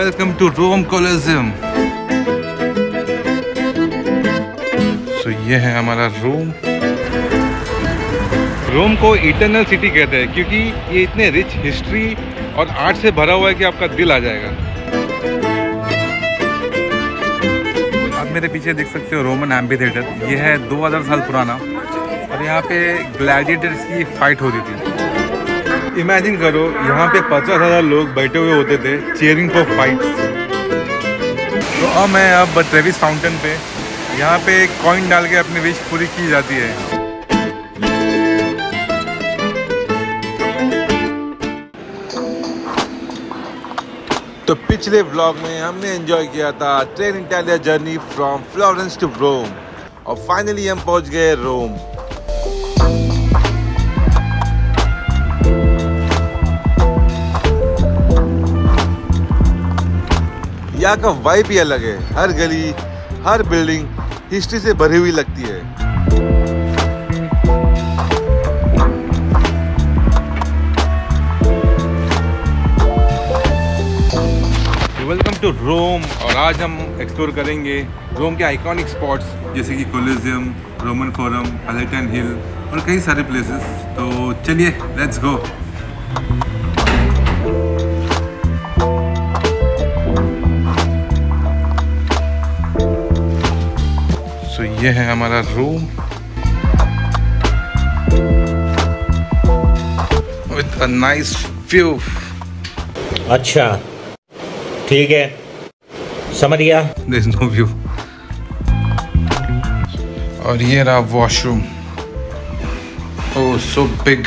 Welcome to Rome Colosseum. तो ये है हमारा रोम। रोम को इटर्नल सिटी कहते हैं क्योंकि ये इतने रिच हिस्ट्री और आर्ट से भरा हुआ है कि आपका दिल आ जाएगा। आप मेरे पीछे देख सकते हो रोमन एम्फी थिएटर। ये है 2000 साल पुराना और यहाँ पे ग्लैडिएटर्स की फाइट होती थी। इमेजिन करो यहाँ पे 50,000 लोग बैठे हुए होते थे चीयरिंग फॉर फाइट्स। तो अब मैं ट्रेविस फाउंटेन पे यहाँ पे कॉइन डाल के अपनी विश पूरी की जाती है। तो पिछले व्लॉग में हमने एंजॉय किया था train Italia journey from Florence to Rome और फाइनली हम पहुंच गए रोम। यहाँ का वाइब ही अलग है। हर गली हर बिल्डिंग हिस्ट्री से भरी हुई लगती है। वेलकम टू रोम और आज हम एक्सप्लोर करेंगे रोम के आइकॉनिक स्पॉट्स जैसे कि कोलोसियम, रोमन फोरम, पैलेटन हिल और कई सारे प्लेसेस। तो चलिए लेट्स गो। तो ये है हमारा Rome with a nice view. अच्छा ठीक है, समझ गया। There is no view. और ये रहा washroom. Oh so big.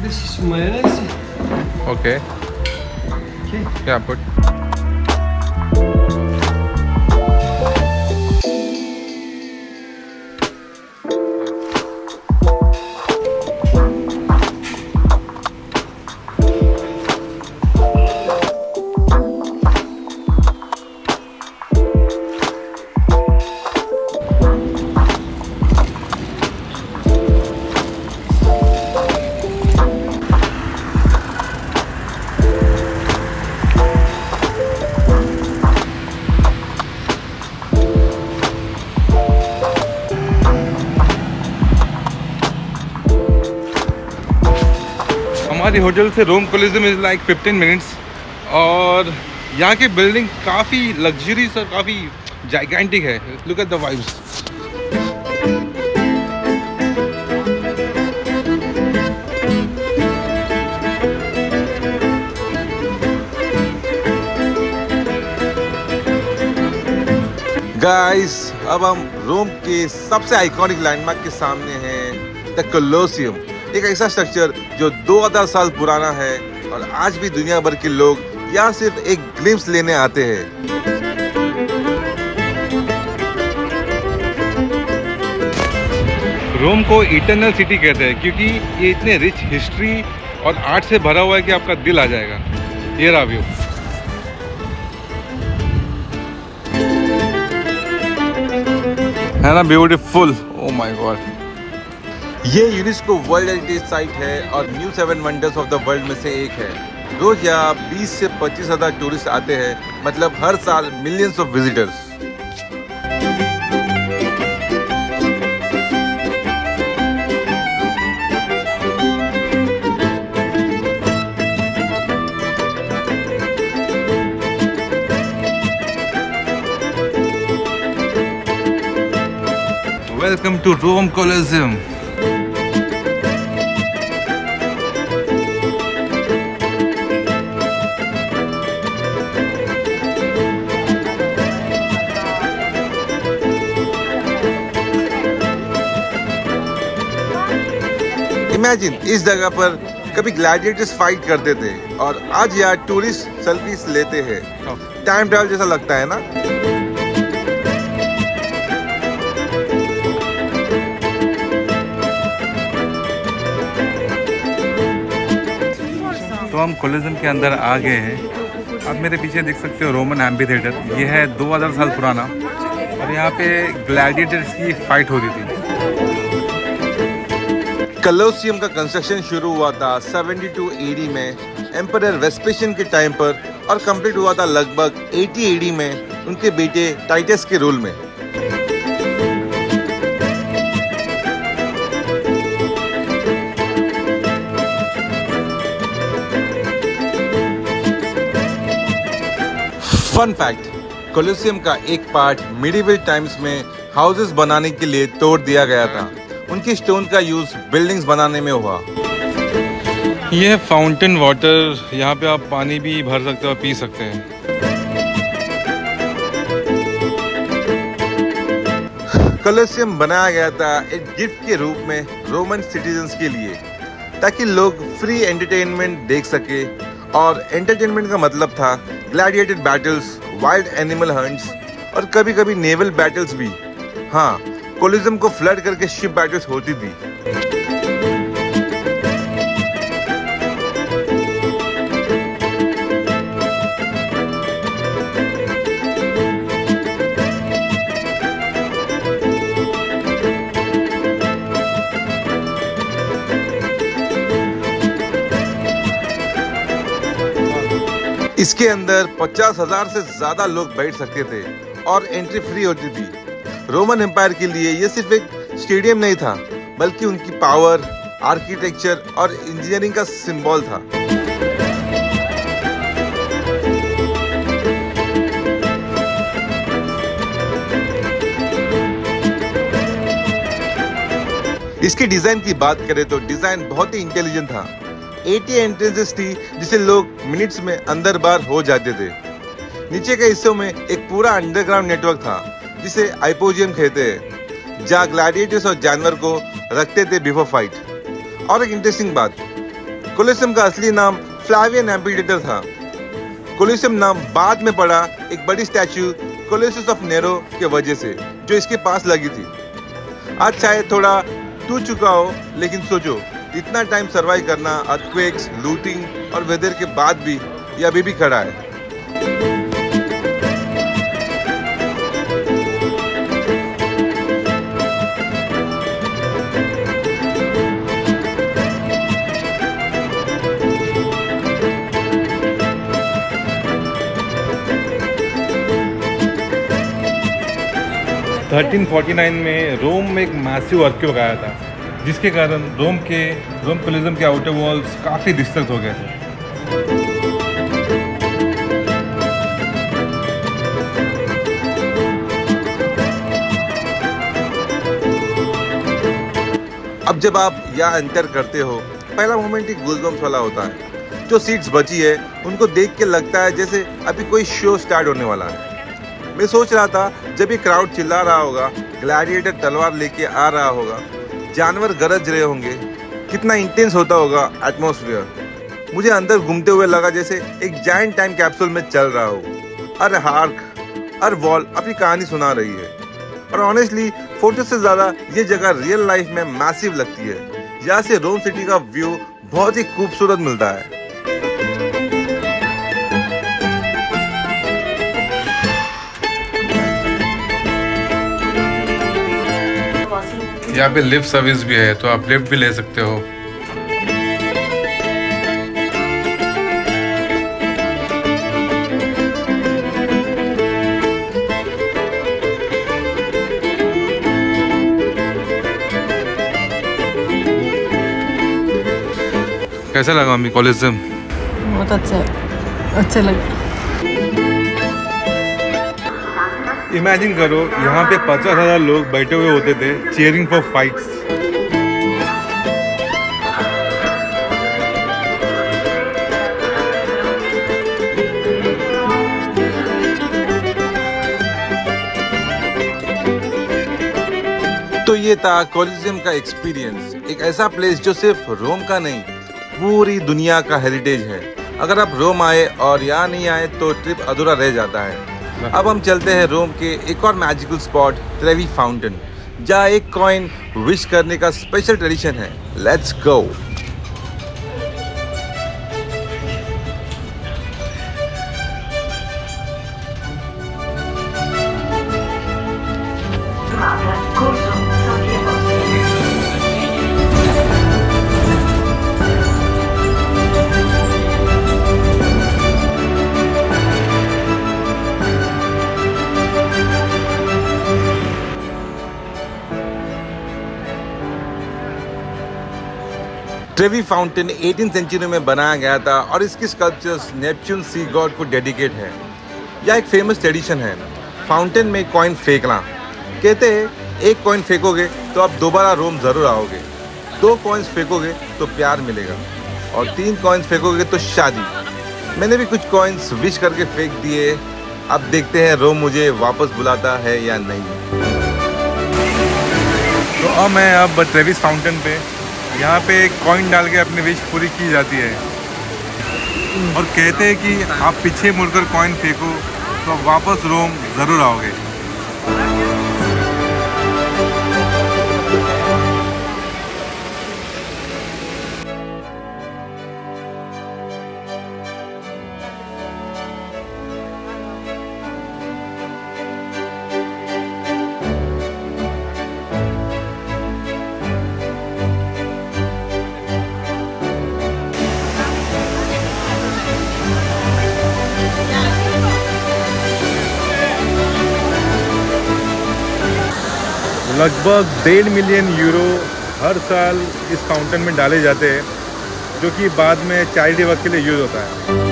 This is mayonnaise. Okay. Okay. Yeah, put. हमारी होटल से Rome Colosseum is like 15 minutes और यहाँ की बिल्डिंग काफ़ी लग्जरीज और काफ़ी जाइगेंटिक है। Look at the vibes. Guys अब हम रोम के सबसे आइकॉनिक लैंडमार्क के सामने हैं, द कोलोसियम। एक ऐसा स्ट्रक्चर जो 2000 साल पुराना है और आज भी दुनिया भर के लोग यहाँ सिर्फ एक ग्लिम्स लेने आते हैं। रोम को इटर्नल सिटी कहते हैं क्योंकि ये इतने रिच हिस्ट्री और आर्ट से भरा हुआ है कि आपका दिल आ जाएगा। ये रहा व्यू। है ना ब्यूटीफुल। Oh my God. ये यूनेस्को वर्ल्ड हेरिटेज साइट है और new 7 wonders of the world में से एक है। रोज यहाँ 20 से 25,000 टूरिस्ट आते हैं, मतलब हर साल millions of visitors. Welcome to Rome Colosseum. Imagine इस जगह पर कभी ग्लैडिएटर्स फाइट करते थे और आज यहाँ टूरिस्ट सेल्फीज लेते हैं। टाइम ट्रैवल जैसा लगता है ना। तो हम कोलोसियम के अंदर आ गए हैं आप मेरे पीछे देख सकते हो रोमन एम्फी थिएटर। ये है 2000 साल पुराना और यहाँ पे ग्लैडिएटर्स की फाइट होती थी। कोलोसियम का कंस्ट्रक्शन शुरू हुआ था 72 AD में एम्परर वेस्पेशियन के टाइम पर और कंप्लीट हुआ था लगभग 80 AD में उनके बेटे टाइटस के रूल में। फन फैक्ट, कोलोसियम का एक पार्ट मिडिवल टाइम्स में हाउसेस बनाने के लिए तोड़ दिया गया था। उनकी स्टोन का यूज बिल्डिंग्स बनाने में हुआ। ये है फाउंटेन वाटर, यहाँ पे आप पानी भी भर सकते हो और पी सकते हैं। कोलोसियम बनाया गया था एक गिफ्ट के रूप में रोमन सिटीजन्स के लिए, ताकि लोग फ्री एंटरटेनमेंट देख सके। और एंटरटेनमेंट का मतलब था gladiator battles, wild animal hunts और कभी कभी नेवल बैटल्स भी। हाँ, कोलोसियम को फ्लड करके शिप बैटल्स होती थी। इसके अंदर 50,000 से ज्यादा लोग बैठ सकते थे और एंट्री फ्री होती थी। रोमन एम्पायर के लिए ये सिर्फ एक स्टेडियम नहीं था, बल्कि उनकी पावर, आर्किटेक्चर और इंजीनियरिंग का सिंबल था। इसके डिजाइन की बात करें तो डिजाइन बहुत ही इंटेलिजेंट था। 80 एंट्रेंसेस थी जिसे लोग मिनट्स में अंदर बाहर हो जाते थे। नीचे के हिस्सों में एक पूरा अंडरग्राउंड नेटवर्क था जिसे हाइपोजियम कहते हैं, जहाँ ग्लैडिएटर्स और जानवर को रखते थे बिफोर फाइट। और एक इंटरेस्टिंग बात, कोलोसियम का असली नाम फ्लावियन एम्फीथिएटर था। कोलोसियम नाम बाद में पड़ा एक बड़ी स्टैचू कोलोसस ऑफ नेरो के वजह से, जो इसके पास लगी थी। आज शायद थोड़ा टूट चुका हो, लेकिन सोचो इतना टाइम सर्वाइव करना, अर्थक्वेक्स, लूटिंग और वेदर के बाद भी ये अभी भी खड़ा है। थर्टीन 49 में रोम में एक मैसिव अर्थक्वेक आया था, जिसके कारण रोम कोलोसियम के आउटर वॉल्स काफ़ी डिस्ट्रक्ट हो गए थे। अब जब आप यहाँ एंटर करते हो, पहला मोमेंट ही गूज़बम्प्स वाला होता है। जो सीट्स बची है उनको देख के लगता है जैसे अभी कोई शो स्टार्ट होने वाला है। मैं सोच रहा था जब ये क्राउड चिल्ला रहा होगा, ग्लैडिएटर तलवार लेके आ रहा होगा, जानवर गरज रहे होंगे, कितना इंटेंस होता होगा एटमॉस्फेयर। मुझे अंदर घूमते हुए लगा जैसे एक जायंट टाइम कैप्सूल में चल रहा हो। हर हार्क, हर वॉल अपनी कहानी सुना रही है। और ऑनेस्टली फोटो से ज़्यादा ये जगह रियल लाइफ में मैसिव लगती है। यहाँ से रोम सिटी का व्यू बहुत ही खूबसूरत मिलता है। यहाँ पे लिफ्ट सर्विस भी है, तो आप लिफ्ट भी ले सकते हो। कैसा लगा मम्मी कोलोसियम? बहुत अच्छा लगा। इमेजिन करो, यहाँ पे 50,000 लोग बैठे हुए होते थे चीयरिंग फॉर फाइट्स। तो ये था कोलोसियम का एक्सपीरियंस, एक ऐसा प्लेस जो सिर्फ रोम का नहीं, पूरी दुनिया का हेरिटेज है। अगर आप रोम आए और यहाँ नहीं आए तो ट्रिप अधूरा रह जाता है। अब हम चलते हैं रोम के एक और मैजिकल स्पॉट, ट्रेवी फाउंटेन, जहाँ एक कॉइन विश करने का स्पेशल ट्रेडिशन है। Let's go. Trevi Fountain 18th century में बनाया गया था और इसकी स्कल्पचर्स नेपच्यून सी गॉड को डेडिकेट है। यह एक फेमस ट्रेडिशन है फाउंटेन में कॉइन फेंकना। कहते हैं एक कॉइन फेंकोगे तो आप दोबारा रोम ज़रूर आओगे, 2 कॉइन्स फेंकोगे तो प्यार मिलेगा और 3 कॉइन्स फेंकोगे तो शादी। मैंने भी कुछ कॉइन्स विश करके फेंक दिए। अब देखते हैं रोम मुझे वापस बुलाता है या नहीं। तो अब मैं ट्रेविस फाउंटेन पे यहाँ पे कॉइन डाल के अपनी विश पूरी की जाती है और कहते हैं कि आप पीछे मुड़कर कॉइन फेंको तो वापस रोम ज़रूर आओगे। लगभग 1.5 मिलियन यूरो हर साल इस फाउंटेन में डाले जाते हैं, जो कि बाद में चैरिटी वर्क के लिए यूज़ होता है।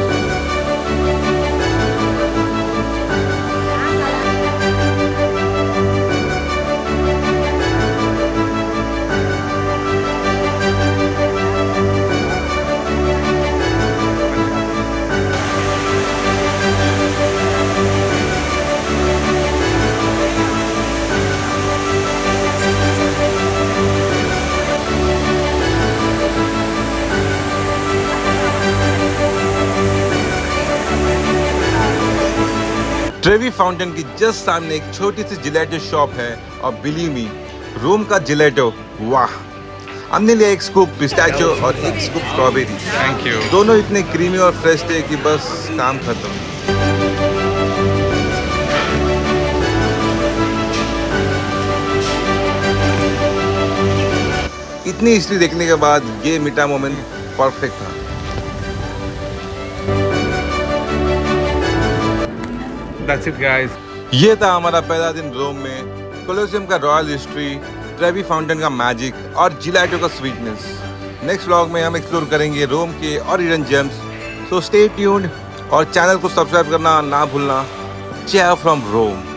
ट्रेवी फाउंटेन की जस्ट सामने एक छोटी सी जिलेटो शॉप है और बिलीव मी, रोम का जिलेटो वाह। हमने लिया एक स्कूप पिस्ताचियो और एक स्कूप स्ट्रॉबेरी। Thank you. दोनों इतने क्रीमी और फ्रेश थे कि बस काम खत्म। इतनी हिस्ट्री देखने के बाद ये मीठा मोमेंट परफेक्ट था। That's it guys। ये था हमारा पहला दिन रोम में। कोलोसियम का रॉयल हिस्ट्री, ट्रेवी फाउंटेन का मैजिक और जिलेटो का स्वीटनेस। नेक्स्ट व्लॉग में हम एक्सप्लोर करेंगे रोम के और hidden gems. So stay tuned और चैनल को सब्सक्राइब करना ना भूलना। Ciao from Rome.